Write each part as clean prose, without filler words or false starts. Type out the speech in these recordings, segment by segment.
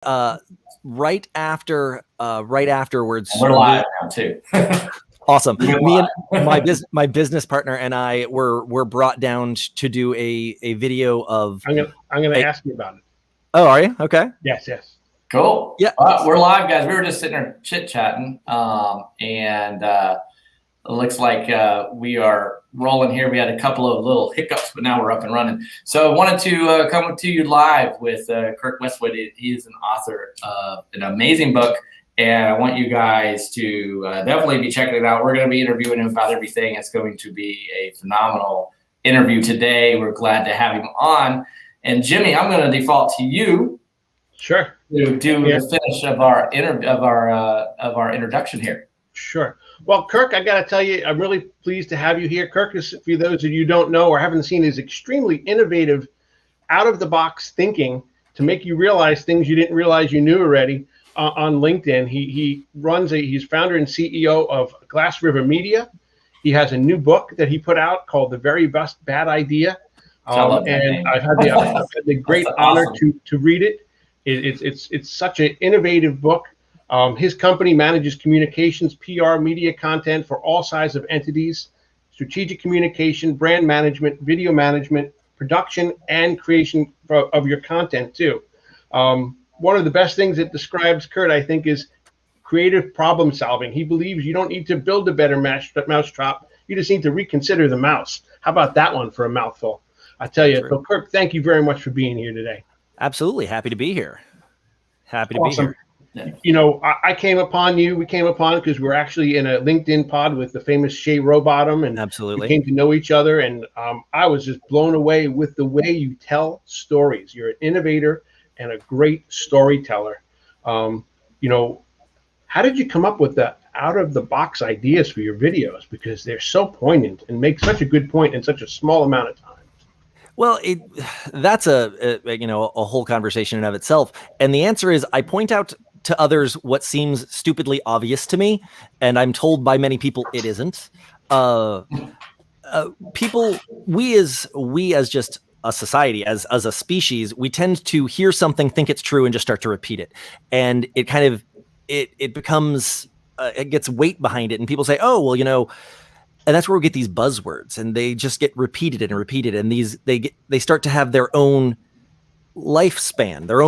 uh, right afterwards. We're live now too. Awesome. Me and my business partner and I were brought down to do a video of. I'm gonna ask you about it. Oh, are you? Okay. Yes. Cool. Yeah. We're live, guys. We were just sitting there chit chatting, and it looks like we are rolling here. We had a couple of little hiccups, but now we're up and running. So I wanted to come to you live with Kirk Westwood. He is an author of an amazing book, and I want you guys to definitely be checking it out. We're going to be interviewing him about everything. It's going to be a phenomenal interview today. We're glad to have him on. And Jimmy, I'm going to default to you. Sure. To do the finish of our introduction here. Sure. Well, Kirk, I got to tell you, I'm really pleased to have you here. Kirk is, for those of you who don't know or haven't seen, is extremely innovative, out-of-the-box thinking to make you realize things you didn't realize you knew already on LinkedIn. He's founder and CEO of Glass River Media. He has a new book that he put out called The Very Best Bad Idea. And I've had the great honor to read it. It's such an innovative book. His company manages communications, PR, media content for all sizes of entities, strategic communication, brand management, video management, production, and creation of your content too. One of the best things that describes Kurt, I think, is creative problem solving. He believes you don't need to build a better mousetrap. You just need to reconsider the mouse. How about that one for a mouthful? I tell you. So Kirk, thank you very much for being here today. Absolutely. Happy to be here. Happy to be here. You know, I came upon you. We came upon it because we were actually in a LinkedIn pod with the famous Shay Rowbottom, and absolutely we came to know each other. And I was just blown away with the way you tell stories. You're an innovator and a great storyteller. You know, how did you come up with the out-of-the-box ideas for your videos? Because they're so poignant and make such a good point in such a small amount of time. Well, that's a whole conversation in of itself. And the answer is I point out to others what seems stupidly obvious to me, and I'm told by many people it isn't. We as just a society, as a species, we tend to hear something, think it's true, and just start to repeat it. And it kind of it becomes it gets weight behind it, and people say, oh, well, you know. And that's where we get these buzzwords, and they just get repeated and repeated, and they start to have their own lifespan, their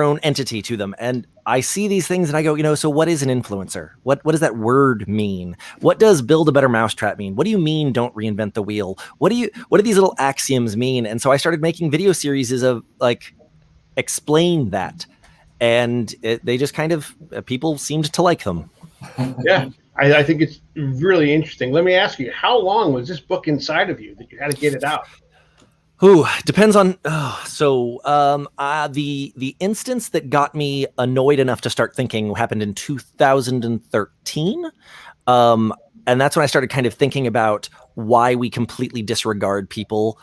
own entity to them. And I see these things and I go, you know, so what is an influencer? What does that word mean? What does build a better mousetrap mean? What do you mean don't reinvent the wheel? What do these little axioms mean? And so I started making video series of like explain that, and they just kind of people seemed to like them. Yeah. I think it's really interesting. Let me ask you, how long was this book inside of you that you had to get it out? Depends on. The instance that got me annoyed enough to start thinking happened in 2013. And that's when I started kind of thinking about why we completely disregard people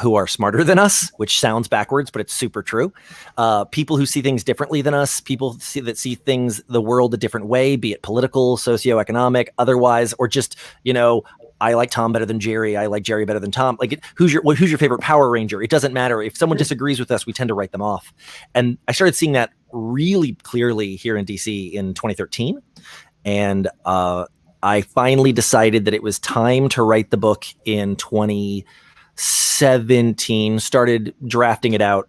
who are smarter than us, which sounds backwards, but it's super true. People who see things differently than us, people that see things, the world a different way, be it political, socioeconomic, otherwise, or just, you know, I like Tom better than Jerry. I like Jerry better than Tom. Like, who's your favorite Power Ranger? It doesn't matter. If someone disagrees with us, we tend to write them off. And I started seeing that really clearly here in DC in 2013. And I finally decided that it was time to write the book in 2017, started drafting it out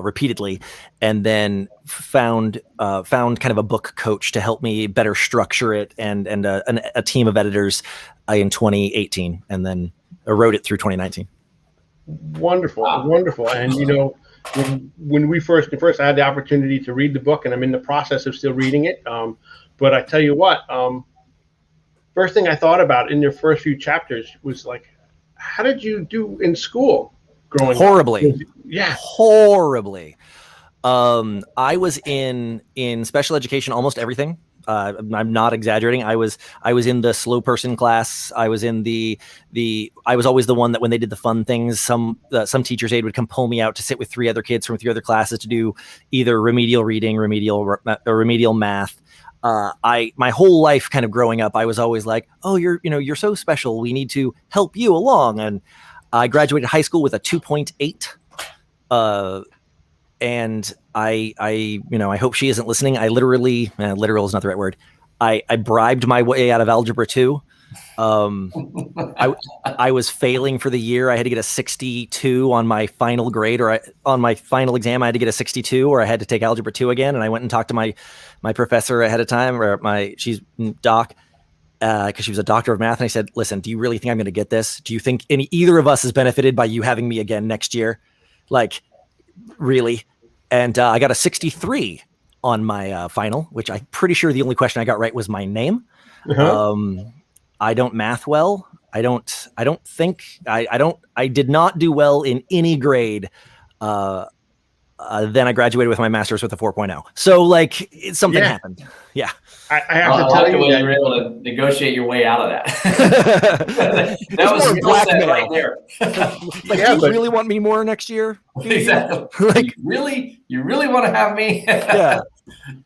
repeatedly, and then found kind of a book coach to help me better structure it, and a team of editors in 2018, and then wrote it through 2019. Wonderful. And you know, when we first I had the opportunity to read the book, and I'm in the process of still reading it. But I tell you what, first thing I thought about in their first few chapters was like, how did you do in school growing horribly up? Yeah, horribly. I was in special education, almost everything. I'm not exaggerating. I was in the slow person class. I was in I was always the one that when they did the fun things, some teacher's aide would come pull me out to sit with 3 other kids from 3 other classes to do either remedial reading, remedial math. My whole life kind of growing up, I was always like, oh, you're so special. We need to help you along. And I graduated high school with a 2.8. and I hope she isn't listening. I literally, literal is not the right word. I bribed my way out of algebra 2. I was failing for the year. I had to get a 62 on my final grade, on my final exam, I had to get a 62, or I had to take algebra 2 again. And I went and talked to my professor ahead of time, or she's doc, because she was a doctor of math. And I said, listen, do you really think I'm going to get this? Do you think either of us is benefited by you having me again next year? Like, really? And I got a 63 on my final, which I'm pretty sure the only question I got right was my name. I don't math well. I did not do well in any grade. Then I graduated with my master's with a 4.0. So like something happened. Yeah. I have to tell you that you were able to negotiate your way out of that. That was blackmail right there. Like, do you really want me more next year? Exactly. Like, you really want to have me? Yeah.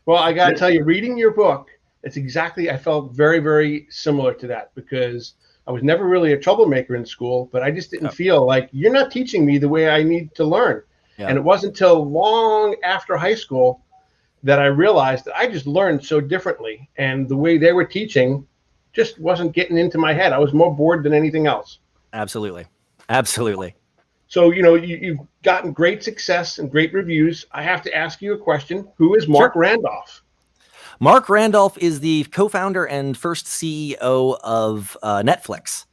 Well, I got to tell you, reading your book, I felt very, very similar to that, because I was never really a troublemaker in school, but I just didn't feel like you're not teaching me the way I need to learn. Yeah. And it wasn't until long after high school that I realized that I just learned so differently, and the way they were teaching just wasn't getting into my head. I was more bored than anything else. Absolutely. So, you've gotten great success and great reviews. I have to ask you a question. Who is Mark Randolph? Mark Randolph is the co-founder and first CEO of Netflix.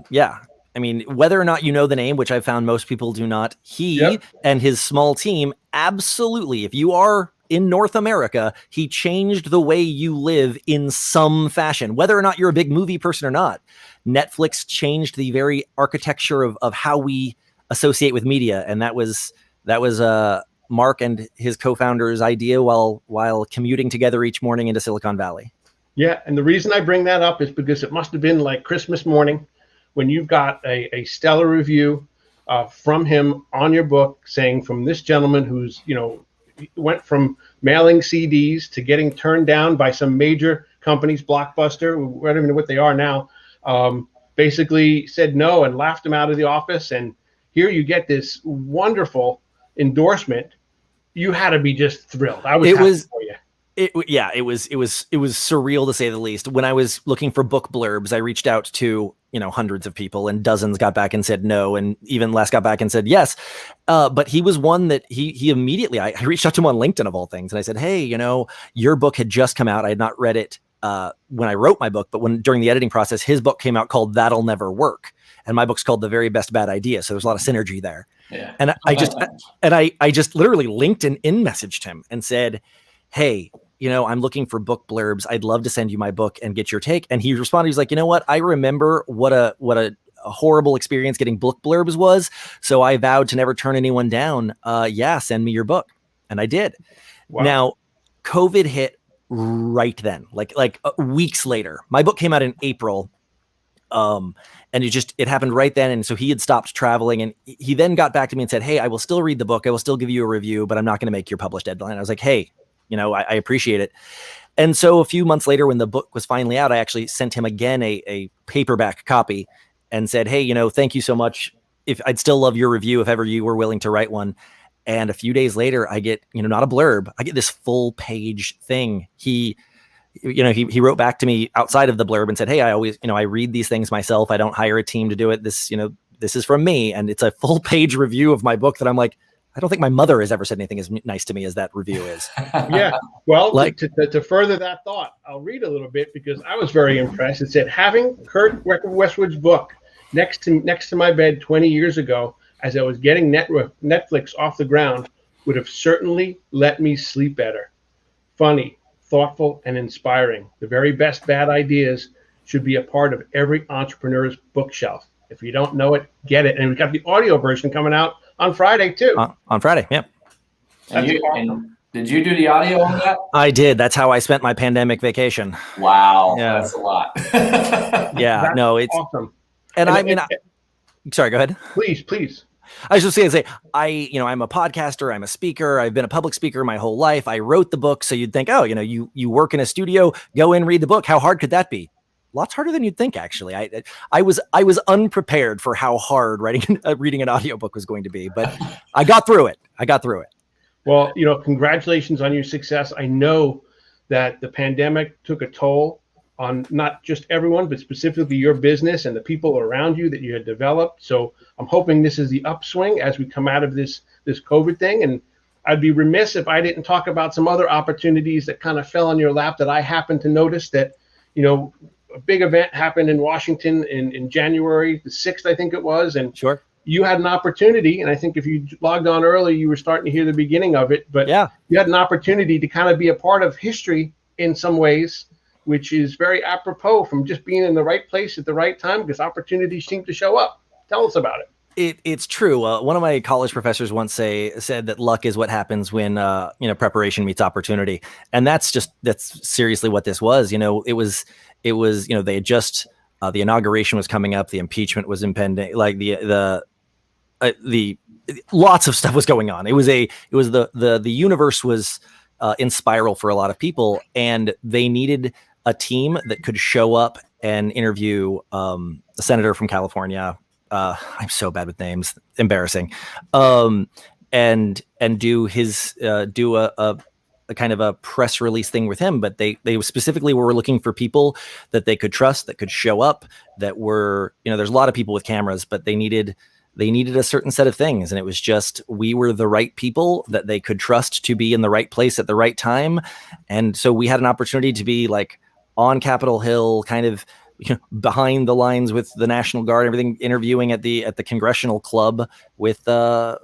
Yeah. I mean, whether or not you know the name, which I've found most people do not, he and his small team, absolutely, if you are in North America, he changed the way you live in some fashion, whether or not you're a big movie person or not. Netflix changed the very architecture of how we associate with media. And that was Mark and his co-founder's idea while commuting together each morning into Silicon Valley. Yeah. And the reason I bring that up is because it must have been like Christmas morning when you've got a stellar review from him on your book, saying, from this gentleman who's, went from mailing CDs to getting turned down by some major companies, Blockbuster, I don't even know what they are now, basically said no and laughed him out of the office. And here you get this wonderful endorsement. You had to be just thrilled. I was happy for you. It was surreal, to say the least. When I was looking for book blurbs, I reached out to, hundreds of people, and dozens got back and said no. And even less got back and said yes. But he was one that he immediately, I reached out to him on LinkedIn of all things. And I said, hey, your book had just come out. I had not read it when I wrote my book, but during the editing process, his book came out called That'll Never Work. And my book's called The Very Best Bad Idea. So there's a lot of synergy there. Yeah. And I just literally LinkedIn messaged him and said, hey, I'm looking for book blurbs. I'd love to send you my book and get your take. And he responded, he's like, you know what? I remember what a horrible experience getting book blurbs was. So I vowed to never turn anyone down. Send me your book. And I did. Wow. Now, COVID hit right then, like weeks later. My book came out in April. And it happened right then. And so he had stopped traveling, and he then got back to me and said, hey, I will still read the book. I will still give you a review, but I'm not going to make your published deadline. I was like, hey, I appreciate it. And so a few months later, when the book was finally out, I actually sent him again a paperback copy and said, hey, thank you so much. If I'd still love your review, if ever you were willing to write one. And a few days later, I get, not a blurb, I get this full page thing. He wrote back to me outside of the blurb and said, hey, I always, I read these things myself. I don't hire a team to do it. This is from me. And it's a full page review of my book that I'm like, I don't think my mother has ever said anything as nice to me as that review is. Yeah. Well, to further that thought, I'll read a little bit, because I was very impressed. It said, having Kirk Westwood's book next to my bed 20 years ago, as I was getting Netflix off the ground, would have certainly let me sleep better. Funny, thoughtful, and inspiring. The very best bad ideas should be a part of every entrepreneur's bookshelf. If you don't know it, get it. And we got the audio version coming out on Friday too. On Friday, yep. And did you do the audio on that? I did. That's how I spent my pandemic vacation. Wow, yeah. That's a lot. Yeah, no, it's awesome. And sorry, go ahead. Please. I was just going to say, I'm a podcaster, I'm a speaker, I've been a public speaker my whole life. I wrote the book, so you'd think, oh, you work in a studio, go in, read the book. How hard could that be? Lots harder than you'd think, actually. I was unprepared for how hard reading an audiobook was going to be, but I got through it. I got through it. Well, congratulations on your success. I know that the pandemic took a toll on not just everyone, but specifically your business and the people around you that you had developed. So I'm hoping this is the upswing as we come out of this COVID thing. And I'd be remiss if I didn't talk about some other opportunities that kind of fell on your lap that I happened to notice that, a big event happened in Washington in January the 6th, I think it was. And Sure. You had an opportunity, and I think if you logged on early, you were starting to hear the beginning of it, but yeah, you had an opportunity to kind of be a part of history in some ways, which is very apropos from just being in the right place at the right time, because opportunities seem to show up. Tell us about it. It's true. One of my college professors once said that luck is what happens when preparation meets opportunity, and that's seriously what this was. It was they had just the inauguration was coming up, the impeachment was impending, like the lots of stuff was going on. It was the universe was in spiral for a lot of people, and they needed a team that could show up and interview a senator from California. I'm so bad with names, embarrassing. And do a kind of a press release thing with him, but they specifically were looking for people that they could trust, that could show up, that were, there's a lot of people with cameras, but they needed a certain set of things. And it was just, we were the right people that they could trust to be in the right place at the right time. And so we had an opportunity to be like on Capitol Hill, kind of behind the lines with the National Guard, everything, interviewing at the Congressional Club with some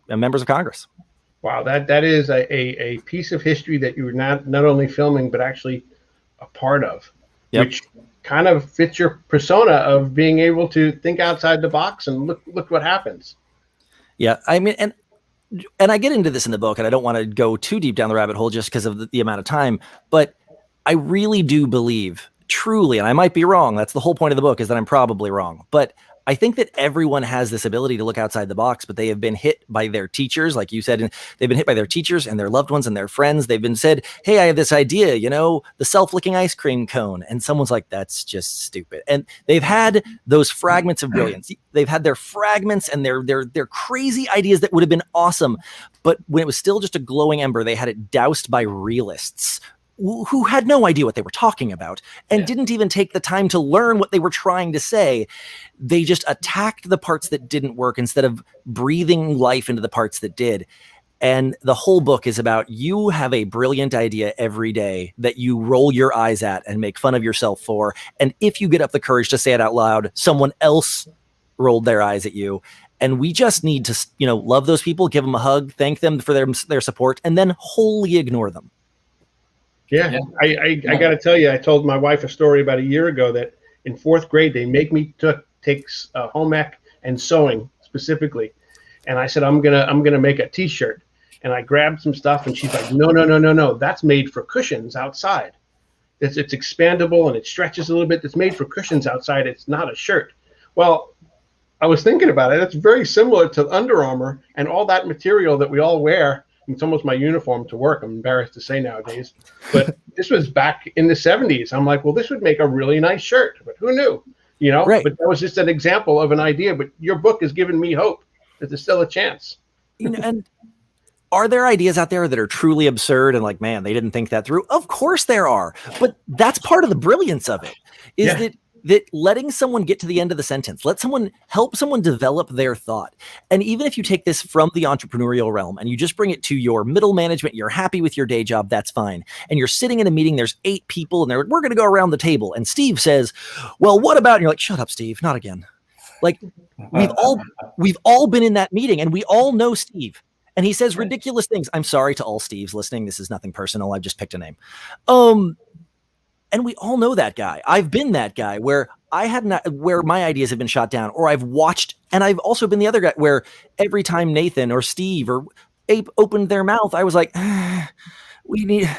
members of Congress. Wow, that is a piece of history that you were not only filming, but actually a part of, yep. Which kind of fits your persona of being able to think outside the box and look what happens. Yeah, I mean, and I get into this in the book, and I don't want to go too deep down the rabbit hole just because of the amount of time, but I really do believe, truly, and I might be wrong, that's the whole point of the book, is that I'm probably wrong, but I think that everyone has this ability to look outside the box, but they have been hit by their teachers, like you said, and they've been hit by their teachers and their loved ones and their friends. They've been said, hey, I have this idea, the self-licking ice cream cone. And someone's like, that's just stupid. And they've had those fragments of brilliance. They've had their fragments and their crazy ideas that would have been awesome. But when it was still just a glowing ember, they had it doused by realists who had no idea what they were talking about and didn't even take the time to learn what they were trying to say. They just attacked the parts that didn't work instead of breathing life into the parts that did. And the whole book is about, you have a brilliant idea every day that you roll your eyes at and make fun of yourself for. And if you get up the courage to say it out loud, someone else rolled their eyes at you. And we just need to, love those people, give them a hug, thank them for their support, and then wholly ignore them. Yeah. I got to tell you, I told my wife a story about a year ago that in 4th grade, they make me take home ec and sewing specifically. And I said, I'm gonna make a t-shirt. And I grabbed some stuff and she's like, no, that's made for cushions outside. It's expandable and it stretches a little bit. It's made for cushions outside. It's not a shirt. Well, I was thinking about it. It's very similar to Under Armour and all that material that we all wear. It's almost my uniform to work, I'm embarrassed to say nowadays. But this was back in the 70s. I'm like, well, this would make a really nice shirt. But who knew? Right. But that was just an example of an idea. But your book has given me hope that there's still a chance. And are there ideas out there that are truly absurd and like, man, they didn't think that through? Of course there are. But that's part of the brilliance of it, is that letting someone get to the end of the sentence, help someone develop their thought. And even if you take this from the entrepreneurial realm and you just bring it to your middle management, you're happy with your day job, that's fine. And you're sitting in a meeting, there's 8 people and we're going to go around the table. And Steve says, well, what about, and you're like, shut up, Steve, not again. Like we've all been in that meeting and we all know Steve. And he says ridiculous things. I'm sorry to all Steves listening. This is nothing personal. I've just picked a name. And we all know that guy. I've been that guy where where my ideas have been shot down, or I've watched, and I've also been the other guy where every time Nathan or Steve or Abe opened their mouth, I was like, we need,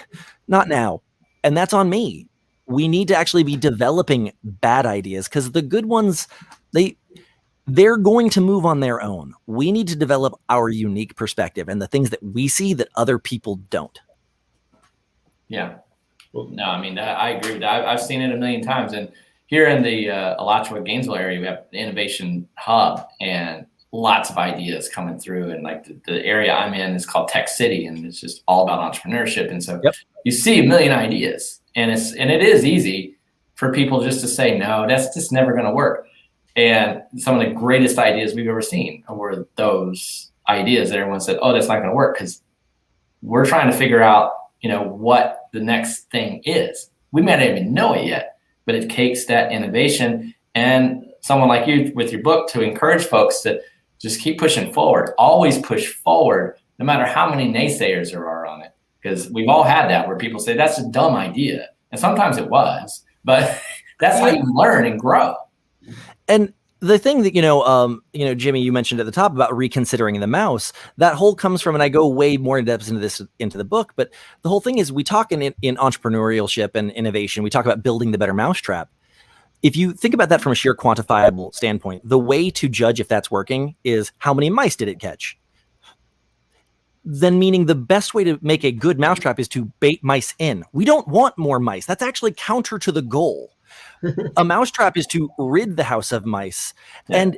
not now. And that's on me. We need to actually be developing bad ideas because the good ones, they're going to move on their own. We need to develop our unique perspective and the things that we see that other people don't. Yeah. No, I mean, I agree with that. I've seen it a million times. And here in the Alachua, Gainesville area, we have the Innovation Hub. And lots of ideas coming through, and like the area I'm in is called Tech City, and it's just all about entrepreneurship. And so you see a million ideas, and it is easy for people just to say, no, that's just never going to work. And some of the greatest ideas we've ever seen were those ideas that everyone said, oh, that's not going to work, because we're trying to figure out, what the next thing is. We may not even know it yet, but it takes that innovation and someone like you with your book to encourage folks to just keep pushing forward. Always push forward, no matter how many naysayers there are on it. Because we've all had that where people say, that's a dumb idea. And sometimes it was, but that's how you learn and grow. And the thing that, Jimmy, you mentioned at the top about reconsidering the mouse, that whole comes from, and I go way more in depth into the book, but the whole thing is we talk in entrepreneurship and innovation, we talk about building the better mousetrap. If you think about that from a sheer quantifiable standpoint, the way to judge if that's working is how many mice did it catch? Then meaning the best way to make a good mousetrap is to bait mice in. We don't want more mice. That's actually counter to the goal. A mousetrap is to rid the house of mice. Yeah. And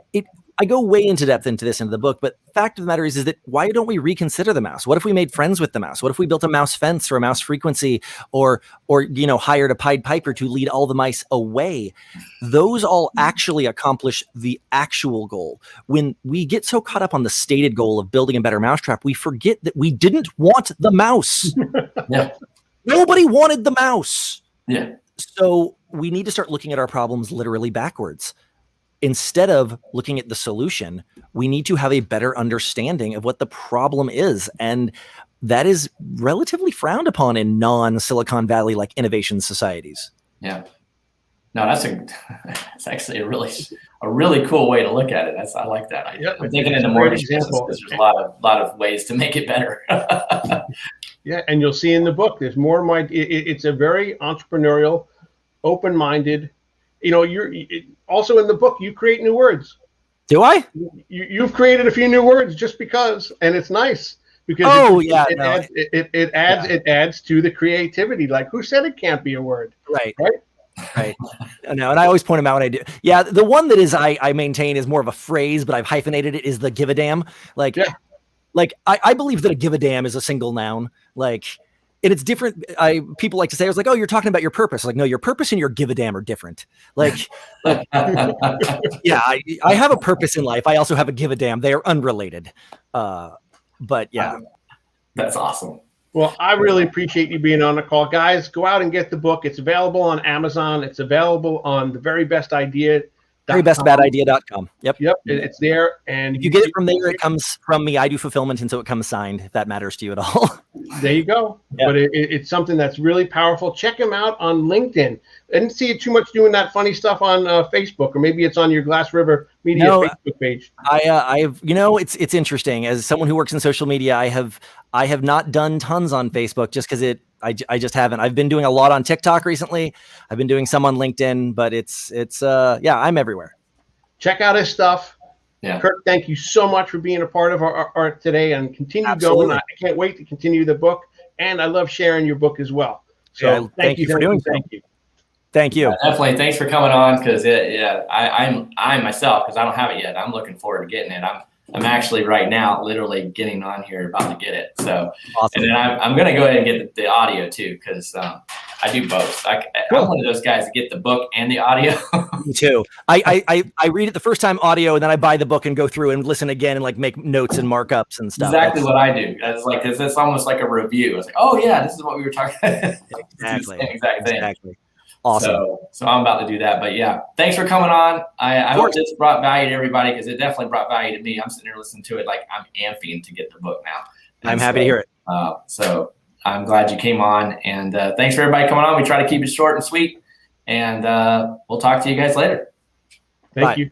I go way into depth into this into the book, but fact of the matter is that why don't we reconsider the mouse? What if we made friends with the mouse? What if we built a mouse fence or a mouse frequency or hired a Pied Piper to lead all the mice away? Those all actually accomplish the actual goal. When we get so caught up on the stated goal of building a better mousetrap, we forget that we didn't want the mouse. Yeah. Nobody wanted the mouse. Yeah. So we need to start looking at our problems literally backwards. Instead of looking at the solution, we need to have a better understanding of what the problem is. And that is relatively frowned upon in non-Silicon Valley like innovation societies. Yeah. No, that's actually a really cool way to look at it. I like that. I'm thinking into more examples because there's a lot of ways to make it better. Yeah, and you'll see in the book there's more. It's a very entrepreneurial, open-minded. You're also in the book. You create new words. Do I? You've created a few new words just because, and it's nice because it adds to the creativity. Like, who said it can't be a word? Right. No, and I always point them out when I do. Yeah, the one that is I maintain is more of a phrase, but I've hyphenated it, is the give a damn. I believe that a give a damn is a single noun. And it's different. People like to say, I was like, oh, you're talking about your purpose. Like, no, your purpose and your give a damn are different. Yeah, I have a purpose in life. I also have a give a damn. They are unrelated. But yeah. That's awesome. Well, I really appreciate you being on the call. Guys, go out and get the book. It's available on Amazon. It's available on the Very Best Idea. verybestbadidea.com. Yep. It's there. And if you get it from there, it comes from me. I do fulfillment, and so it comes signed, if that matters to you at all. There you go. Yep. But it's something that's really powerful. Check him out on LinkedIn. I didn't see you too much doing that funny stuff on Facebook, or maybe it's on your Glass River Media Facebook page. It's interesting. As someone who works in social media, I have not done tons on Facebook just because I just haven't. I've been doing a lot on TikTok recently. I've been doing some on LinkedIn, but I'm everywhere. Check out his stuff. Yeah. Kirk, thank you so much for being a part of our art today, and continue going. I can't wait to continue the book, and I love sharing your book as well. So thank you for doing so. Thank you. Definitely. Thanks for coming on, because I myself, because I don't have it yet, I'm looking forward to getting it. I'm actually right now literally getting on here about to get it. So, awesome. And then I'm going to go ahead and get the audio too, because I do both. I'm one of those guys that get the book and the audio. Me too. I read it the first time audio, and then I buy the book and go through and listen again and make notes and markups and stuff. Exactly what I do. It's almost like a review. It's like, oh yeah, this is what we were talking about. Exactly. Exactly. Awesome. So I'm about to do that, but yeah, thanks for coming on. I hope this brought value to everybody, because it definitely brought value to me. I'm sitting here listening to it like I'm amping to get the book now. I'm happy to hear it. So I'm glad you came on, and thanks for everybody coming on. We try to keep it short and sweet, and we'll talk to you guys later. Thank you.